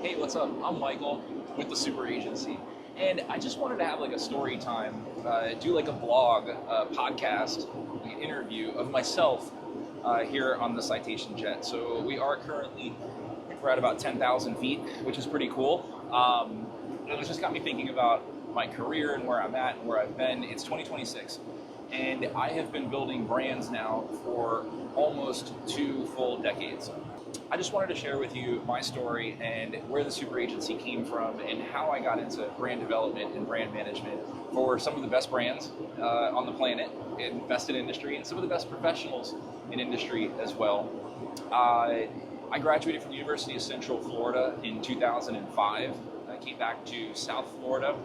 Hey, what's up? I'm Michael with the Super Agency, and I just wanted to have like a story time, do like a blog, podcast, like an interview of myself here on the Citation Jet. So we are currently, I think we're at about 10,000 feet, which is pretty cool. And it just got me thinking about my career and where I'm at and where I've been. It's 2026. And I have been building brands now for almost 2 full decades. I just wanted to share with you my story and where the Super Agency came from and how I got into brand development and brand management for some of the best brands on the planet in vested industry and some of the best professionals in industry as well. I graduated from the University of Central Florida in 2005. I came back to South Florida.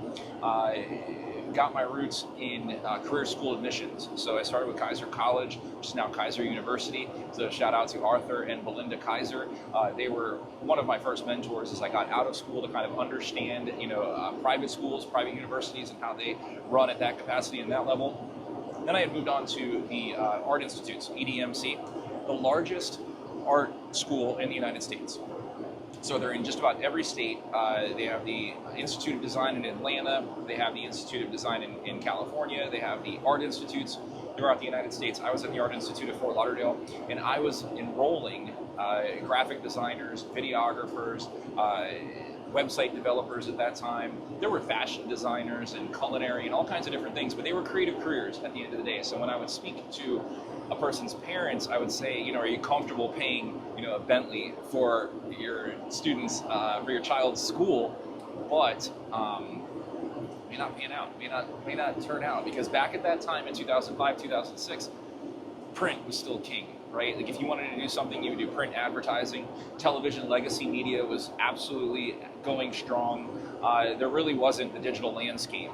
Got my roots in career school admissions. So I started with Kaiser College, which is now Kaiser University. So shout out to Arthur and Belinda Kaiser. They were one of my first mentors as I got out of school to kind of understand, private schools, private universities, and how they run at that capacity and that level. Then I had moved on to the Art Institutes, EDMC, the largest art school in the United States. So they're in just about every state. They have the Institute of Design in Atlanta. They have the Institute of Design in California. They have the Art Institutes throughout the United States. I was at the Art Institute of Fort Lauderdale, and I was enrolling graphic designers, videographers, website developers at that time. There were fashion designers and culinary and all kinds of different things, but they were creative careers at the end of the day. So when I would speak to a person's parents, I would say, are you comfortable paying, a Bentley for your students, for your child's school, but may not pan out, may not turn out, because back at that time in 2005, 2006, print was still king, right? Like if you wanted to do something, you would do print advertising. Television legacy media was absolutely going strong. There really wasn't the digital landscape.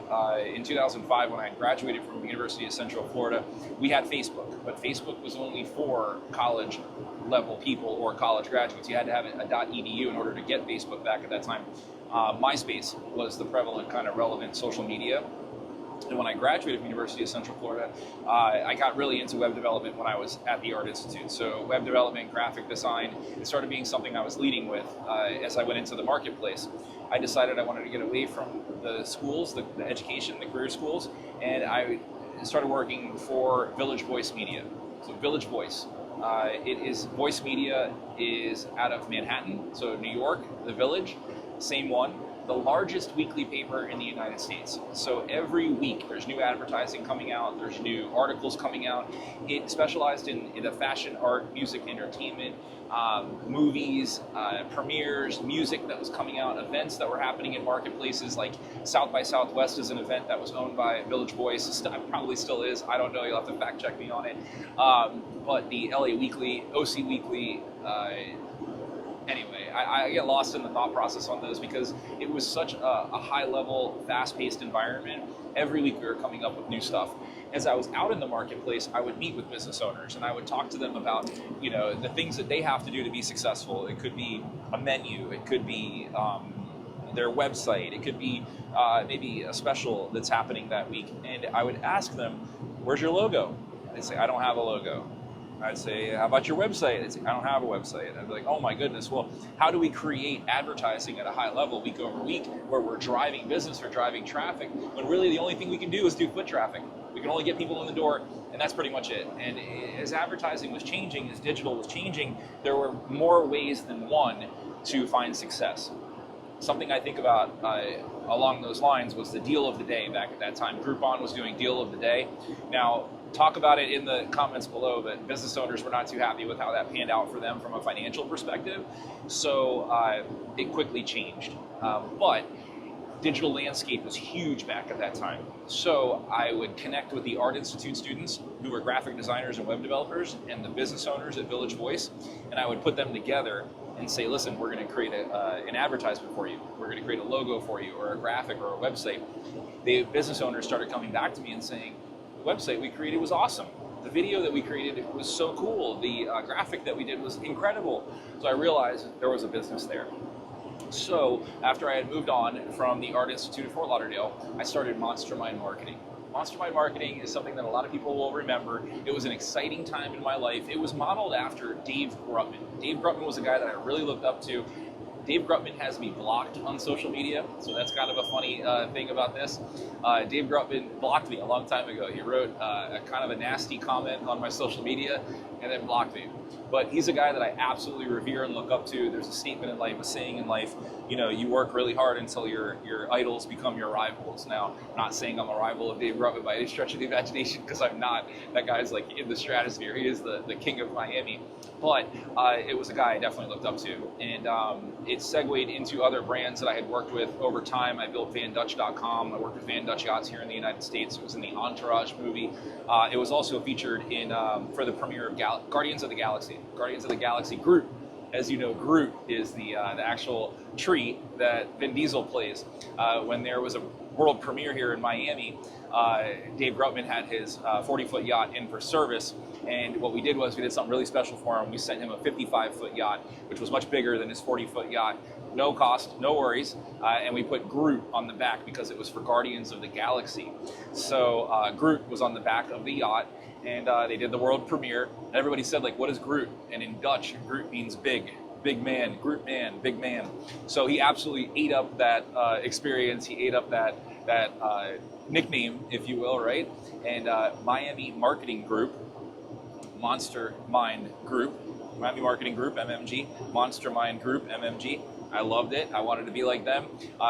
In 2005, when I graduated from the University of Central Florida, we had Facebook, but Facebook was only for college level people or college graduates. You had to have a .edu in order to get Facebook back at that time. MySpace was the prevalent kind of relevant social media. And when I graduated from the University of Central Florida, I got really into web development when I was at the Art Institute. So web development, graphic design, it started being something I was leading with as I went into the marketplace. I decided I wanted to get away from the schools, the education, the career schools, and I started working for Village Voice Media. So Village Voice. Voice Media is out of Manhattan, so New York, the Village, same one. The largest weekly paper in the United States. So every week there's new advertising coming out, there's new articles coming out. It specialized in the fashion, art, music, entertainment, movies, premieres, music that was coming out, events that were happening in marketplaces like South by Southwest is an event that was owned by Village Voice, probably still is, I don't know, you'll have to fact check me on it. But the LA Weekly, OC Weekly, anyway, I get lost in the thought process on those because it was such a high-level, fast-paced environment. Every week we were coming up with new stuff. As I was out in the marketplace, I would meet with business owners and I would talk to them about, the things that they have to do to be successful. It could be a menu, it could be their website, it could be maybe a special that's happening that week. And I would ask them, "Where's your logo?" They'd say, "I don't have a logo." I'd say, "How about your website?" They'd say, "I don't have a website." I'd be like, "Oh my goodness, well, how do we create advertising at a high level week over week where we're driving business or driving traffic when really the only thing we can do is do foot traffic? We can only get people in the door, and that's pretty much it." And as advertising was changing, as digital was changing, there were more ways than one to find success. Something I think about along those lines was the deal of the day back at that time. Groupon was doing deal of the day. Now, talk about it in the comments below, but business owners were not too happy with how that panned out for them from a financial perspective. So it quickly changed. But digital landscape was huge back at that time. So I would connect with the Art Institute students who were graphic designers and web developers and the business owners at Village Voice, and I would put them together and say, "Listen, we're going to create an advertisement for you. We're going to create a logo for you or a graphic or a website." The business owners started coming back to me and saying, "The website we created was awesome. The video that we created was so cool. The graphic that we did was incredible." So I realized there was a business there. So after I had moved on from the Art Institute of Fort Lauderdale, I started Monster Mind Marketing. Monster Mind Marketing is something that a lot of people will remember. It was an exciting time in my life. It was modeled after Dave Grutman. Dave Grutman was a guy that I really looked up to. Dave Grutman has me blocked on social media, so that's kind of a funny thing about this. Dave Grutman blocked me a long time ago. He wrote a kind of a nasty comment on my social media and then blocked me. But he's a guy that I absolutely revere and look up to. There's a statement in life, a saying in life, you know, you work really hard until your idols become your rivals. Now, I'm not saying I'm a rival of Dave Grutman by any stretch of the imagination, because I'm not. That guy's like in the stratosphere. He is the king of Miami. But it was a guy I definitely looked up to. And it segued into other brands that I had worked with over time. I built VanDutch.com. I worked with Van Dutch Yachts here in the United States. It was in the Entourage movie. It was also featured in for the premiere of Guardians of the Galaxy. Guardians of the Galaxy, Groot. As you know, Groot is the actual tree that Vin Diesel plays. When there was a world premiere here in Miami, Dave Grutman had his 40-foot yacht in for service, and what we did was we did something really special for him. We sent him a 55-foot yacht, which was much bigger than his 40-foot yacht. No cost, no worries, and we put Groot on the back because it was for Guardians of the Galaxy. So Groot was on the back of the yacht, and they did the world premiere. And everybody said, like, what is Groot? And in Dutch, Groot means big man, Groot man, big man. So he absolutely ate up that experience. He ate up that nickname, if you will, right? And Miami Marketing Group, Monster Mind Group, Miami Marketing Group, MMG, Monster Mind Group, MMG. I loved it. I wanted to be like them.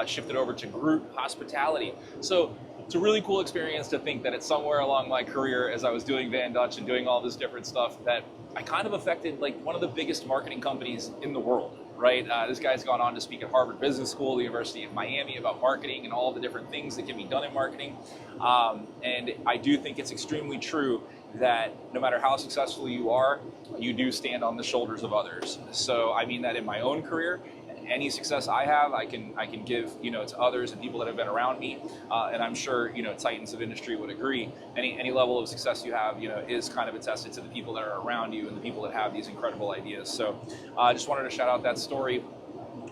Shifted over to Groot Hospitality. So it's a really cool experience to think that it's somewhere along my career, as I was doing Van Dutch and doing all this different stuff, that I kind of affected like one of the biggest marketing companies in the world, right? This guy's gone on to speak at Harvard Business School, the University of Miami, about marketing and all the different things that can be done in marketing. And I do think it's extremely true that no matter how successful you are, you do stand on the shoulders of others. So I mean that in my own career. Any success I have, I can give, you know, to others and people that have been around me, and I'm sure, you know, titans of industry would agree. Any level of success you have, you know, is kind of attested to the people that are around you and the people that have these incredible ideas. So I just wanted to shout out that story.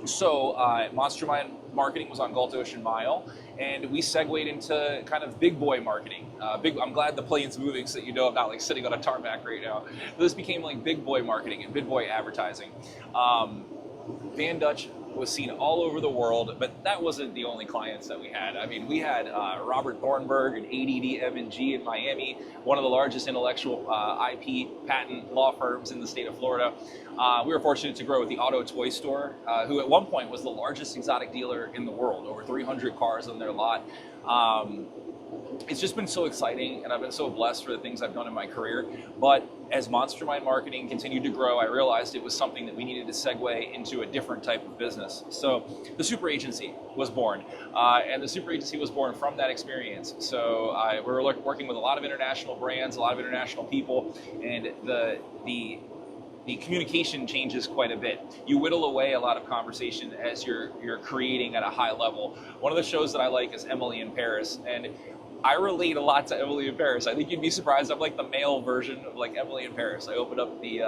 So Monster Mind Marketing was on Gulf Ocean Mile, and we segued into kind of big boy marketing. I'm glad the plane's moving so that you know I'm not like sitting on a tarmac right now. This became like big boy marketing and big boy advertising. Van Dutch was seen all over the world, but that wasn't the only clients that we had. I mean, we had Robert Thornburg and ADD M&G in Miami, one of the largest intellectual IP patent law firms in the state of Florida. We were fortunate to grow with the Auto Toy Store, who at one point was the largest exotic dealer in the world, over 300 cars on their lot. It's just been so exciting, and I've been so blessed for the things I've done in my career. But as Monster Mind Marketing continued to grow, I realized it was something that we needed to segue into a different type of business. So the super agency was born, and the super agency was born from that experience. So we were working with a lot of international brands, a lot of international people, and the communication changes quite a bit. You whittle away a lot of conversation as you're creating at a high level. One of the shows that I like is Emily in Paris, and I relate a lot to Emily in Paris. I think you'd be surprised. I'm like the male version of like Emily in Paris. I opened up the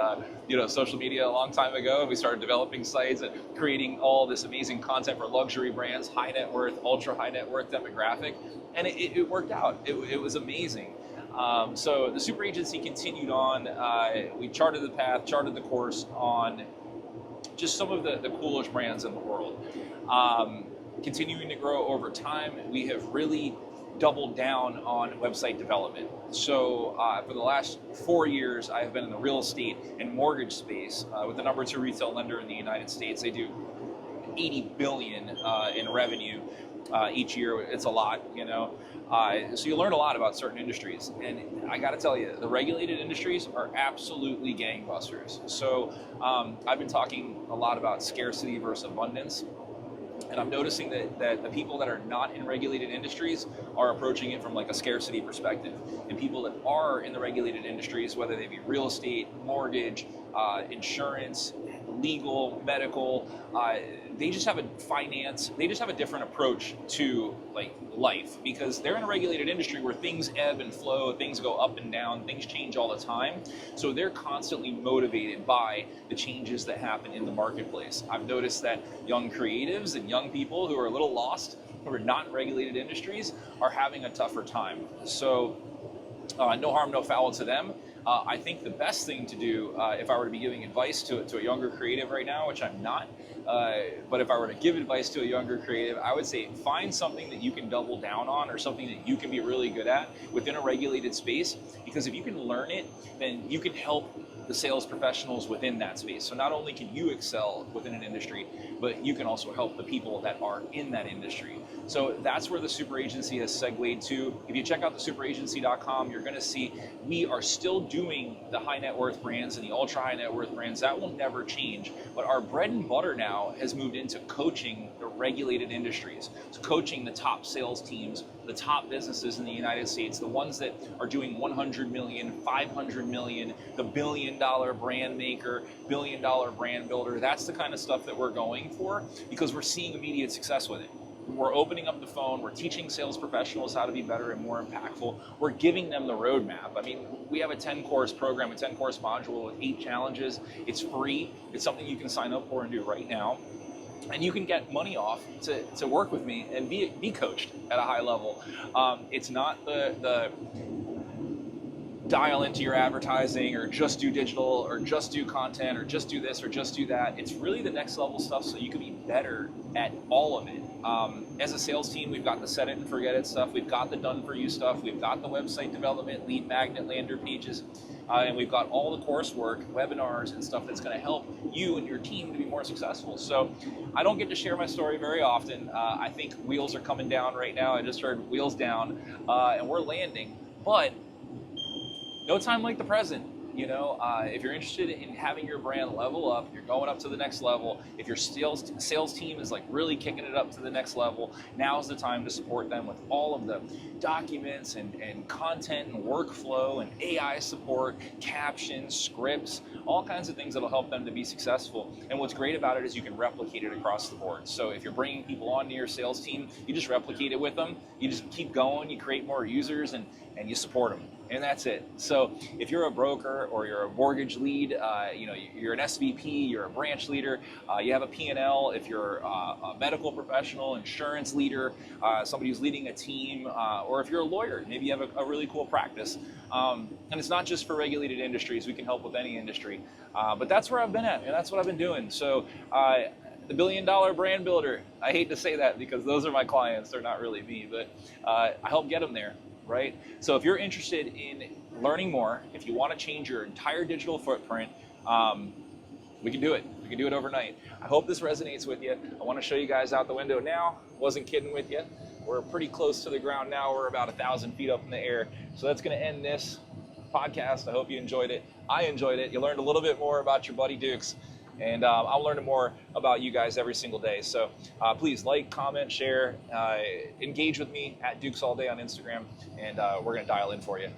social media a long time ago, and we started developing sites and creating all this amazing content for luxury brands, high net worth, ultra high net worth demographic, and it worked out. It was amazing. So the super agency continued on. We charted the path, charted the course on just some of the coolest brands in the world. Continuing to grow over time, we have really doubled down on website development. So for the last 4 years, I have been in the real estate and mortgage space with the number 2 retail lender in the United States. They do $80 billion in revenue each year. It's a lot, you know. So you learn a lot about certain industries, and I got to tell you, the regulated industries are absolutely gangbusters. So I've been talking a lot about scarcity versus abundance. And I'm noticing that the people that are not in regulated industries are approaching it from like a scarcity perspective. And people that are in the regulated industries, whether they be real estate, mortgage, insurance, legal, medical, they just have a different approach to like life, because they're in a regulated industry where things ebb and flow, things go up and down, things change all the time. So they're constantly motivated by the changes that happen in the marketplace. I've noticed that young creatives and young people who are a little lost, who are not in regulated industries, are having a tougher time. So no harm, no foul to them. I think the best thing to do, if I were to be giving advice to a younger creative right now, which I'm not, but if I were to give advice to a younger creative, I would say find something that you can double down on, or something that you can be really good at within a regulated space, because if you can learn it, then you can help the sales professionals within that space. So not only can you excel within an industry, but you can also help the people that are in that industry. So that's where the super agency has segued to. If you check out the superagency.com, you're going to see we are still doing the high net worth brands and the ultra high net worth brands. That will never change. But our bread and butter now has moved into coaching the regulated industries. So coaching the top sales teams, the top businesses in the United States, the ones that are doing 100 million, 500 million, the $1 billion brand maker, $1 billion brand builder. That's the kind of stuff that we're going for, because we're seeing immediate success with it. We're opening up the phone, we're teaching sales professionals how to be better and more impactful. We're giving them the roadmap. I mean, we have a 10-course program, a 10-course module with 8 challenges. It's free. It's something you can sign up for and do right now. And you can get money off to work with me and be coached at a high level. It's not the dial into your advertising, or just do digital, or just do content, or just do this, or just do that. It's really the next level stuff, so you can be better at all of it. As a sales team, we've got the set it and forget it stuff. We've got the done for you stuff. We've got the website development, lead magnet, lander pages. And we've got all the coursework, webinars, and stuff that's going to help you and your team to be more successful. So I don't get to share my story very often. I think wheels are coming down right now. I just heard wheels down, and we're landing. But no time like the present. You know, if you're interested in having your brand level up, you're going up to the next level. If your sales team is like really kicking it up to the next level, now's the time to support them with all of the documents and content and workflow and AI support, captions, scripts, all kinds of things that'll help them to be successful. And what's great about it is you can replicate it across the board. So if you're bringing people onto your sales team, you just replicate it with them. You just keep going, you create more users, and you support them. And that's it. So if you're a broker or you're a mortgage lead, you're an SVP, you're a branch leader, you have a P&L, if you're a medical professional, insurance leader, somebody who's leading a team, or if you're a lawyer, maybe you have a really cool practice. And it's not just for regulated industries. We can help with any industry. But that's where I've been at, and that's what I've been doing. So the $1 billion brand builder, I hate to say that because those are my clients. They're not really me, but I help get them there. Right? So if you're interested in learning more, if you want to change your entire digital footprint, we can do it. We can do it overnight. I hope this resonates with you. I want to show you guys out the window now. Wasn't kidding with you. We're pretty close to the ground now. We're about 1,000 feet up in the air. So that's going to end this podcast. I hope you enjoyed it. I enjoyed it. You learned a little bit more about your buddy Dukes. And I'm learning more about you guys every single day. So please like, comment, share, engage with me at Dukes All Day on Instagram, and we're going to dial in for you.